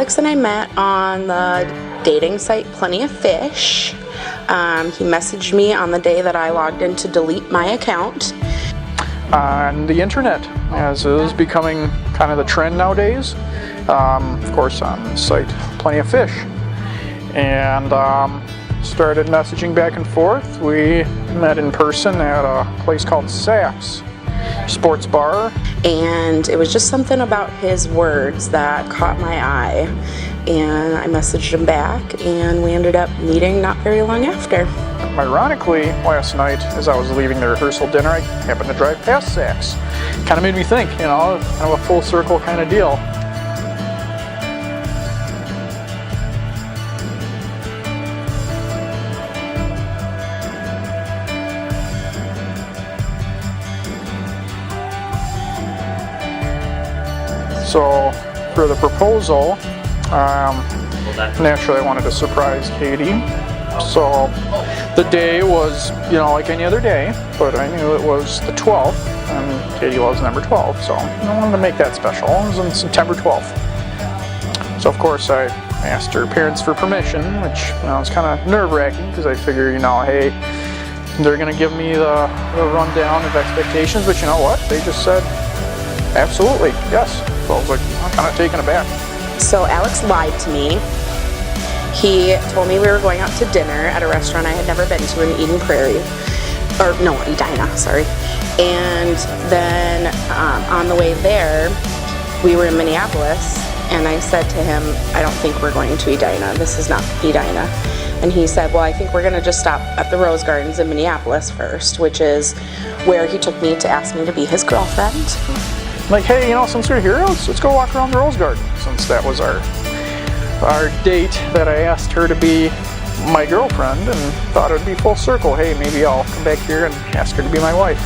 Alex and I met on the dating site Plenty of Fish. He messaged me on the day that I logged in to delete my account. On the internet, as is becoming kind of the trend nowadays. Of course, on the site Plenty of Fish. And started messaging back and forth. We met in person at a place called KAS Sports Bar. And it was just something about his words that caught my eye. And I messaged him back, and we ended up meeting not very long after. Ironically, last night, as I was leaving the rehearsal dinner, I happened to drive past KAS. Kind of made me think, you know, kind of a full circle kind of deal. So, for the proposal, naturally I wanted to surprise Katie. So, the day was, you know, like any other day, but I knew it was the 12th, and Katie loves number 12, so I wanted to make that special. It was on September 12th. So, of course, I asked her parents for permission, which, you know, was kind of nerve-wracking, because I figure, you know, hey, they're going to give me the rundown of expectations, but you know what? They just said, absolutely, yes. So I was like, I'm kind of taken aback. So Alex lied to me. He told me we were going out to dinner at a restaurant I had never been to in Eden Prairie. Or, no, Edina, sorry. And then on the way there, we were in Minneapolis, and I said to him, I don't think we're going to Edina. This is not Edina. And he said, well, I think we're going to just stop at the Rose Gardens in Minneapolis first, which is where he took me to ask me to be his girlfriend. Like, hey, you know, since we're here, let's go walk around the Rose Garden, since that was our date that I asked her to be my girlfriend, and thought it would be full circle. Hey, maybe I'll come back here and ask her to be my wife.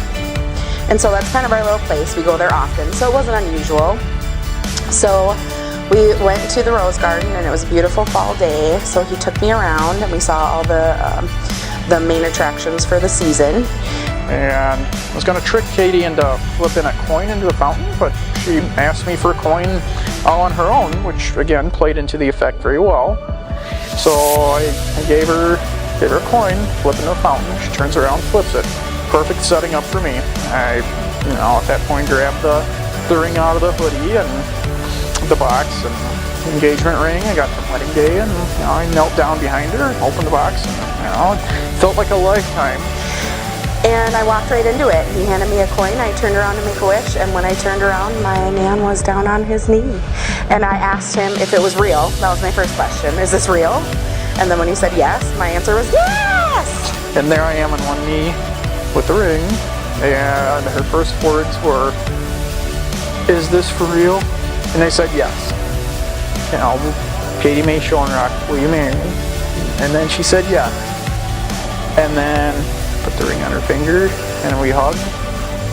And so that's kind of our little place. We go there often, so it wasn't unusual. So we went to the Rose Garden, and it was a beautiful fall day, so he took me around, and we saw all the main attractions for the season. And I was going to trick Katie into flipping a coin into the fountain, but she asked me for a coin all on her own, which again played into the effect very well. So I gave her a coin, flip into the fountain. She turns around, flips it. Perfect setting up for me. I, you know, at that point grabbed the ring out of the hoodie and the box and the engagement ring. I got the wedding day, and you know, I knelt down behind her, opened the box, and you know, it felt like a lifetime. And I walked right into it. He handed me a coin, I turned around to make a wish, and when I turned around, my man was down on his knee. And I asked him if it was real. That was my first question. Is this real? And then when he said yes, my answer was yes! And there I am on one knee with the ring, and her first words were, is this for real? And I said yes. You know, Katie Mae Schoenrock, will you marry me? And then she said yes. And then put the ring on her finger, and we hugged.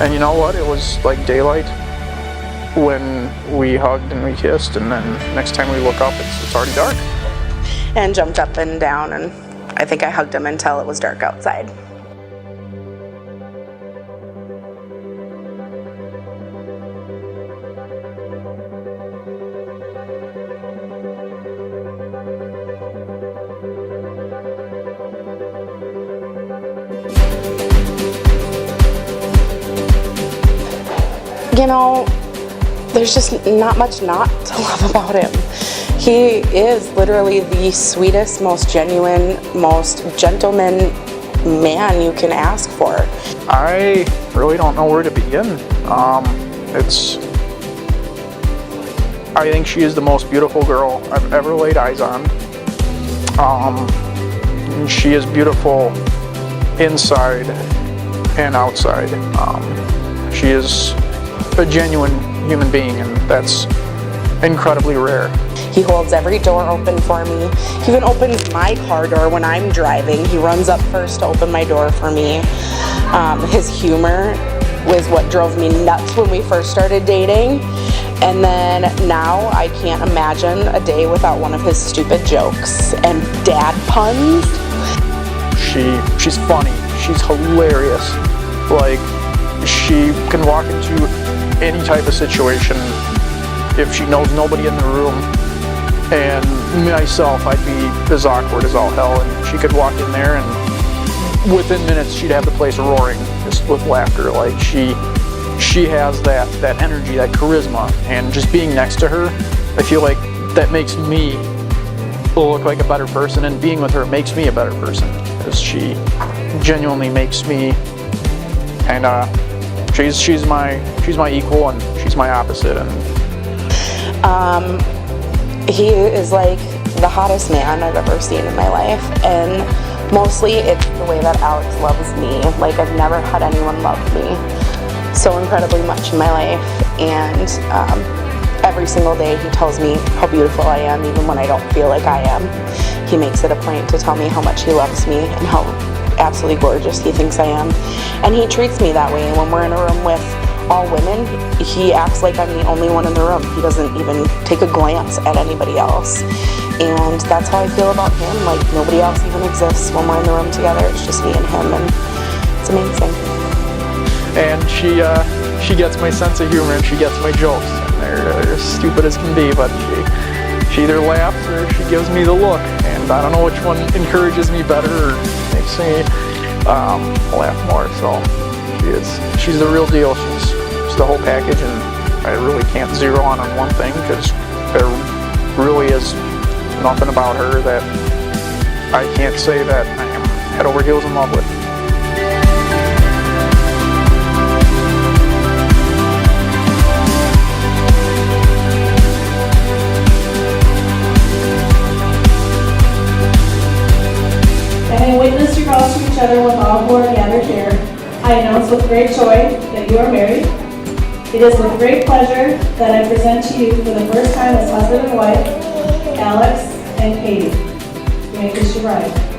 And you know what? It was like daylight when we hugged and we kissed, and then next time we look up, it's already dark. And jumped up and down, and I think I hugged him until it was dark outside. You know, there's just not much not to love about him. He is literally the sweetest, most genuine, most gentleman man you can ask for. I really don't know where to begin. I think she is the most beautiful girl I've ever laid eyes on. She is beautiful inside and outside. She is a genuine human being, and that's incredibly rare. He holds every door open for me. He even opens my car door when I'm driving. He runs up first to open my door for me. His humor was what drove me nuts when we first started dating. And then now I can't imagine a day without one of his stupid jokes and dad puns. She's funny. She's hilarious. Like, she can walk into any type of situation if she knows nobody in the room. And myself, I'd be as awkward as all hell, and she could walk in there and within minutes she'd have the place roaring just with laughter. Like she has that energy, that charisma, and just being next to her, I feel like that makes me look like a better person, and being with her makes me a better person, because she genuinely makes me kind of, she's my equal, and she's my opposite. And he is like the hottest man I've ever seen in my life, and mostly it's the way that Alex loves me. Like, I've never had anyone love me so incredibly much in my life, and every single day he tells me how beautiful I am, even when I don't feel like I am. He makes it a point to tell me how much he loves me and how absolutely gorgeous he thinks I am, and he treats me that way. When we're in a room with all women, he acts like I'm the only one in the room. He doesn't even take a glance at anybody else, and that's how I feel about him. Like, nobody else even exists when we're in the room together. It's just me and him, and it's amazing. And she gets my sense of humor, and she gets my jokes. They're as stupid as can be, but she either laughs or she gives me the look, and I don't know which one encourages me better or makes me laugh more. So she's the real deal. She's the whole package, and I really can't zero on one thing, because there really is nothing about her that I can't say that I am head over heels in love with. Having witnessed your vows to each other with all who are gathered here, I announce with great joy that you are married. It is with great pleasure that I present to you for the first time as husband and wife, Alex and Katie. You may kiss your bride.